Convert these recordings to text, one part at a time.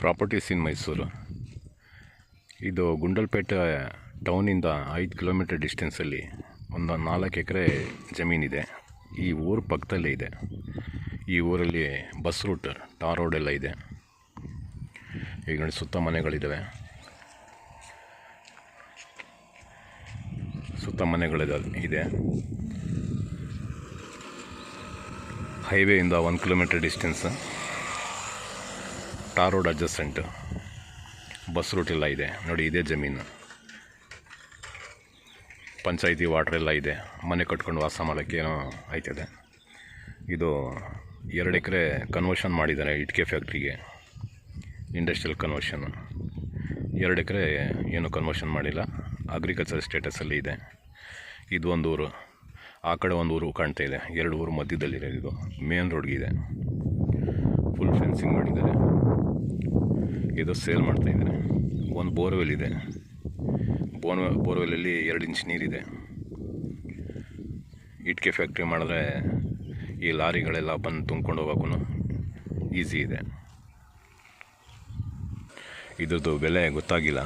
Properties ಇನ್ ಮೈಸೂರು. ಇದು ಗುಂಡಲ್ಪೇಟೆ ಟೌನಿಂದ 5 kilometre ಡಿಸ್ಟೆನ್ಸಲ್ಲಿ ಒಂದು 4 ಎಕರೆ ಜಮೀನಿದೆ. ಈ ಊರು ಪಕ್ಕದಲ್ಲೇ ಇದೆ. ಈ ಊರಲ್ಲಿ ಬಸ್ ರೂಟ್, ಟಾರ್ ರೋಡ್ ಎಲ್ಲ ಇದೆ. ಈಗ ನೋಡಿ, ಸುತ್ತ ಮನೆಗಳಿದ್ದಾವೆ. ಸುತ್ತ ಮನೆಗಳಿದೆ. ಹೈವೇಯಿಂದ 1 kilometre distance. Tar road adjacent, bus route ಎಲ್ಲ ಇದೆ. ನೋಡಿ, ಇದೇ ಜಮೀನು. ಪಂಚಾಯಿತಿ ವಾಟ್ರ್ ಎಲ್ಲ ಇದೆ. ಮನೆ ಕಟ್ಕೊಂಡು ವಾಸ ಮಾಡೋಕ್ಕೆ ಏನೋ ಆಯ್ತದೆ. ಇದು 2 ಎಕರೆ ಕನ್ವರ್ಷನ್ ಮಾಡಿದ್ದಾರೆ ಇಟ್ಟಿಗೆ ಫ್ಯಾಕ್ಟ್ರಿಗೆ, ಇಂಡಸ್ಟ್ರಿಯಲ್ ಕನ್ವರ್ಷನ್. 2 ಎಕರೆ ಏನು ಕನ್ವರ್ಷನ್ ಮಾಡಿಲ್ಲ, ಅಗ್ರಿಕಲ್ಚರ್ ಸ್ಟೇಟಸಲ್ಲಿ ಇದೆ. ಇದು ಒಂದು ಊರು, ಆ ಕಡೆ ಒಂದು ಊರು ಕಾಣ್ತಾ ಇದೆ. 2 ಊರು ಮಧ್ಯದಲ್ಲಿದೆ. ಇದು ಮೇನ್ ರೋಡ್ಗಿದೆ. ಫುಲ್ ಫೆನ್ಸಿಂಗ್ ಮಾಡಿದ್ದಾರೆ. ಇದು ಸೇಲ್ ಮಾಡ್ತಾಯಿದ್ದಾರೆ. ಒಂದು ಬೋರ್ವೆಲ್ ಇದೆ. ಬೋರ್ವೆಲ್ಲಲ್ಲಿ 2 ಇಂಚ್ ನೀರಿದೆ. ಇಟ್ಟಿಗೆ ಫ್ಯಾಕ್ಟ್ರಿ ಮಾಡಿದ್ರೆ ಈ ಲಾರಿಗಳೆಲ್ಲ ಬಂದು ತುಂಬ್ಕೊಂಡು ಹೋಗೋಕ್ಕೂ ಈಸಿ ಇದೆ. ಇದ್ರದ್ದು ಬೆಲೆ ಗೊತ್ತಾಗಿಲ್ಲ,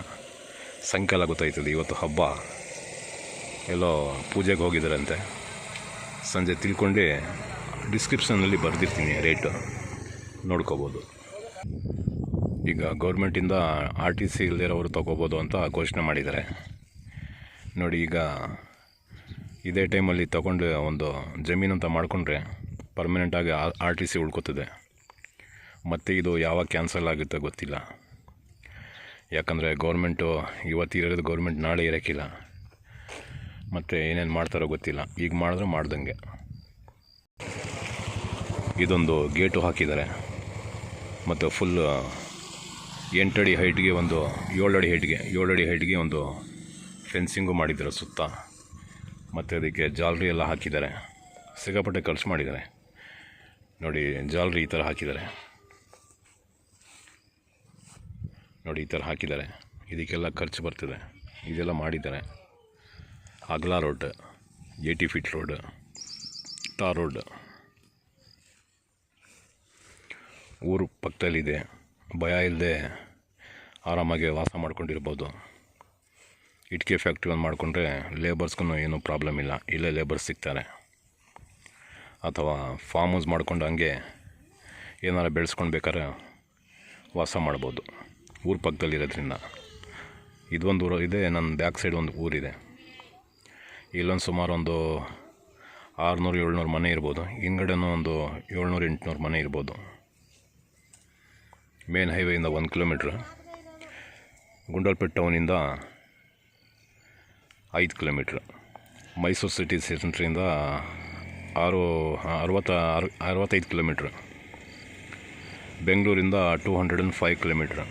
ಸಾಯಂಕಾಲ ಗೊತ್ತಾಯ್ತದೆ. ಇವತ್ತು ಹಬ್ಬ, ಎಲ್ಲೋ ಪೂಜೆಗೆ ಹೋಗಿದ್ದಾರಂತೆ. ಸಂಜೆ ತಿಳ್ಕೊಂಡು ಡಿಸ್ಕ್ರಿಪ್ಷನಲ್ಲಿ ಬರೆದಿರ್ತೀನಿ, ರೇಟು ನೋಡ್ಕೋಬೋದು. ಈಗ ಗೌರ್ಮೆಂಟಿಂದ RTC ಇಲ್ಲದಿರೋರು ತೊಗೋಬೋದು ಅಂತ ಘೋಷಣೆ ಮಾಡಿದ್ದಾರೆ. ನೋಡಿ, ಈಗ ಇದೇ ಟೈಮಲ್ಲಿ ತೊಗೊಂಡು ಒಂದು ಜಮೀನು ಅಂತ ಮಾಡಿಕೊಂಡ್ರೆ ಪರ್ಮನೆಂಟಾಗಿ RTC ಉಳ್ಕೋತದೆ. ಮತ್ತು ಇದು ಯಾವಾಗ ಕ್ಯಾನ್ಸಲ್ ಆಗುತ್ತೆ ಗೊತ್ತಿಲ್ಲ. ಯಾಕಂದರೆ ಗೌರ್ಮೆಂಟು ಇವತ್ತು ಇರೋದು ಗೌರ್ಮೆಂಟ್ ನಾಳೆ ಇರೋಕ್ಕಿಲ್ಲ. ಮತ್ತು ಏನೇನು ಮಾಡ್ತಾರೋ ಗೊತ್ತಿಲ್ಲ. ಈಗ ಮಾಡಿದ್ರೆ ಮಾಡ್ದಂಗೆ. ಇದೊಂದು ಗೇಟು ಹಾಕಿದ್ದಾರೆ. ಮತ್ತು ಫುಲ್ 8 ಅಡಿ ಹೈಟ್ಗೆ, ಒಂದು 7 ಅಡಿ ಹೈಟ್ಗೆ ಒಂದು ಫೆನ್ಸಿಂಗು ಮಾಡಿದ್ದಾರೆ ಸುತ್ತ. ಮತ್ತು ಅದಕ್ಕೆ ಜಾಲ್ರಿ ಎಲ್ಲ ಹಾಕಿದ್ದಾರೆ. ಸಿಕ್ಕಾಪಟ್ಟೆ ಖರ್ಚು ಮಾಡಿದ್ದಾರೆ. ನೋಡಿ, ಜಾಲ್ರಿ ಈ ಥರ ಹಾಕಿದ್ದಾರೆ. ನೋಡಿ, ಈ ಥರ ಹಾಕಿದ್ದಾರೆ. ಇದಕ್ಕೆಲ್ಲ ಖರ್ಚು ಬರ್ತದೆ. ಇದೆಲ್ಲ ಮಾಡಿದ್ದಾರೆ. ಅಗಲ road, 80 feet road, tar road. ಊರು ಪಕ್ಕದಲ್ಲಿದೆ. ಭಯ ಇಲ್ಲದೆ ಆರಾಮಾಗಿ ವಾಸ ಮಾಡ್ಕೊಂಡಿರ್ಬೋದು. ಇಟ್ಟಿಗೆ ಫ್ಯಾಕ್ಟ್ರಿ ಒಂದು ಮಾಡಿಕೊಂಡ್ರೆ ಲೇಬರ್ಸ್ಗೂ ಏನೂ ಪ್ರಾಬ್ಲಮ್ ಇಲ್ಲ. ಇಲ್ಲೇ ಲೇಬರ್ಸ್ ಸಿಗ್ತಾರೆ. ಅಥವಾ ಫಾರ್ಮ್ ಹೌಸ್ ಮಾಡ್ಕೊಂಡು ಹಂಗೆ ಏನಾರು ಬೆಳೆಸ್ಕೊಂಡು ಬೇಕಾದ್ರೆ ವಾಸ ಮಾಡ್ಬೋದು, ಊರು ಪಕ್ಕದಲ್ಲಿರೋದ್ರಿಂದ. ಇದೊಂದು ಊರು ಇದೆ. ನನ್ನ ಬ್ಯಾಕ್ ಸೈಡ್ ಒಂದು ಊರಿದೆ. ಇಲ್ಲೊಂದು ಸುಮಾರು ಒಂದು 600-700 ಮನೆ ಇರ್ಬೋದು. ಹಿಂದ್ಗಡೆನೂ ಒಂದು 700-800 ಮನೆ ಇರ್ಬೋದು. ಮೇನ್ ಹೈವೇಯಿಂದ 1 ಕಿಲೋಮೀಟ್ರ್. ಗುಂಡಲ್ಪೇಟೆ ಟೌನಿಂದ 5 ಕಿಲೋಮೀಟ್ರ್. ಮೈಸೂರು ಸಿಟಿ ಸೆಂಟ್ರಿಂದ 65 ಕಿಲೋಮೀಟ್ರ್. ಬೆಂಗಳೂರಿಂದ 205 ಕಿಲೋಮೀಟ್ರ್.